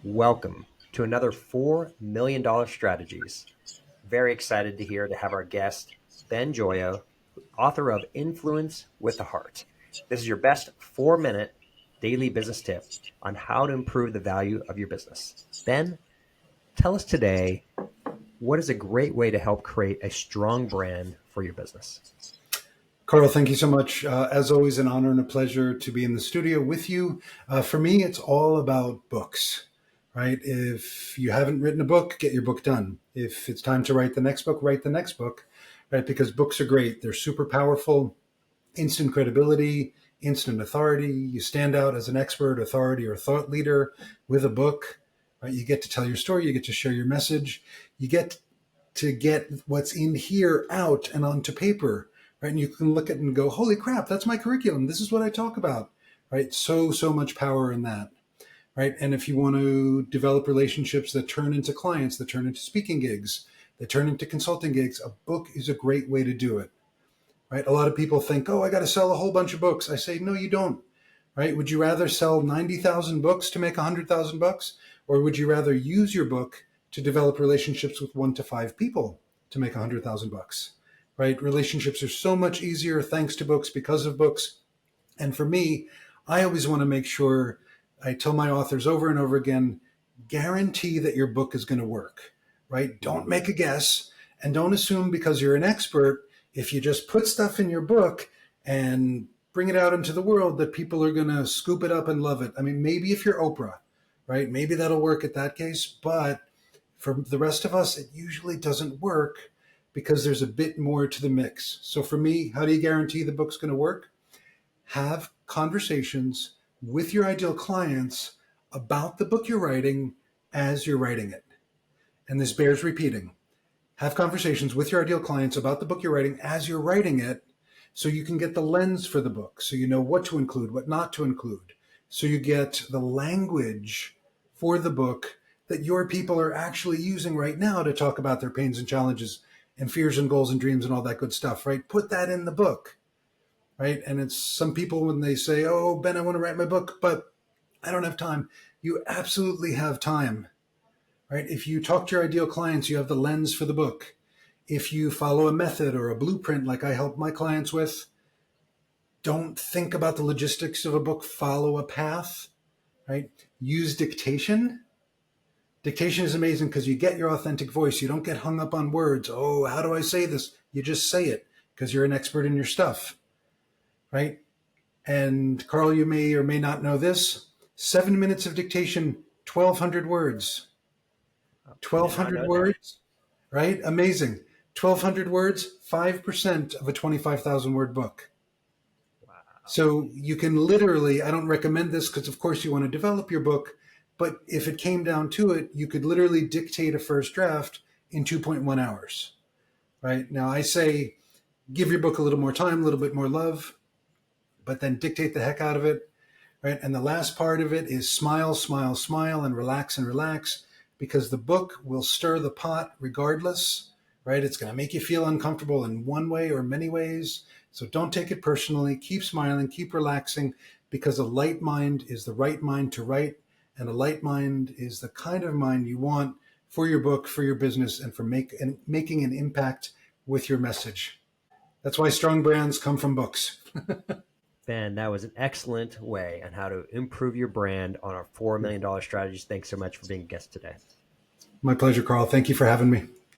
Welcome to another $4 million strategies. Very excited to have our guest, Ben Gioia, author of Influence with the Heart. This is your best 4-minute daily business tip on how to improve the value of your business. Ben, tell us today, what is a great way to help create a strong brand for your business? Carl, thank you so much. As always, an honor and a pleasure to be in the studio with you. For me, it's all about books, right? If you haven't written a book, get your book done. If it's time to write the next book, write the next book, right? Because books are great. They're super powerful, instant credibility, instant authority. You stand out as an expert, authority, or thought leader with a book, right? You get to tell your story. You get to share your message. You get to get what's in here out and onto paper, right? And you can look at it and go, holy crap, that's my curriculum. This is what I talk about, right? So much power in that, right? And if you want to develop relationships that turn into clients, that turn into speaking gigs, that turn into consulting gigs, a book is a great way to do it, right? A lot of people think, oh, I got to sell a whole bunch of books. I say, no, you don't, right? Would you rather sell 90,000 books to make 100,000 bucks? Or would you rather use your book to develop relationships with 1 to 5 people to make 100,000 bucks, right? Relationships are so much easier thanks to books, because of books. And for me, I always want to make sure, I tell my authors over and over again, guarantee that your book is going to work, right? Don't make a guess, and don't assume because you're an expert, if you just put stuff in your book and bring it out into the world, that people are going to scoop it up and love it. I mean, maybe if you're Oprah, right? Maybe that'll work at that case, but for the rest of us, it usually doesn't work because there's a bit more to the mix. So for me, how do you guarantee the book's going to work? Have conversations with your ideal clients about the book you're writing as you're writing it. And this bears repeating. Have conversations with your ideal clients about the book you're writing as you're writing it, so you can get the lens for the book, so you know what to include, what not to include, so you get the language for the book that your people are actually using right now to talk about their pains and challenges and fears and goals and dreams and all that good stuff, right? Put that in the book, right? And it's some people when they say, oh, Ben, I want to write my book, but I don't have time. You absolutely have time, right? If you talk to your ideal clients, you have the lens for the book. If you follow a method or a blueprint like I help my clients with, don't think about the logistics of a book, follow a path, right? Use dictation. Dictation is amazing because you get your authentic voice. You don't get hung up on words. Oh, how do I say this? You just say it because you're an expert in your stuff, right? And Carl, you may or may not know this. 7 minutes of dictation, 1,200 words. I did not 1,200 know that. words, right? Amazing. 1,200 words, 5% of a 25,000 word book. Wow. So you can literally, I don't recommend this because, of course, you want to develop your book. But if it came down to it, you could literally dictate a first draft in 2.1 hours, right? Now, I say give your book a little more time, a little bit more love, but then dictate the heck out of it, right? And the last part of it is smile, smile, smile, and relax, because the book will stir the pot regardless, right? It's going to make you feel uncomfortable in one way or many ways. So don't take it personally. Keep smiling, keep relaxing, because a light mind is the right mind to write. And a light mind is the kind of mind you want for your book, for your business, and for making an impact with your message. That's why strong brands come from books. Ben, that was an excellent way on how to improve your brand on our $4 million strategies. Thanks so much for being a guest today. My pleasure, Carl. Thank you for having me.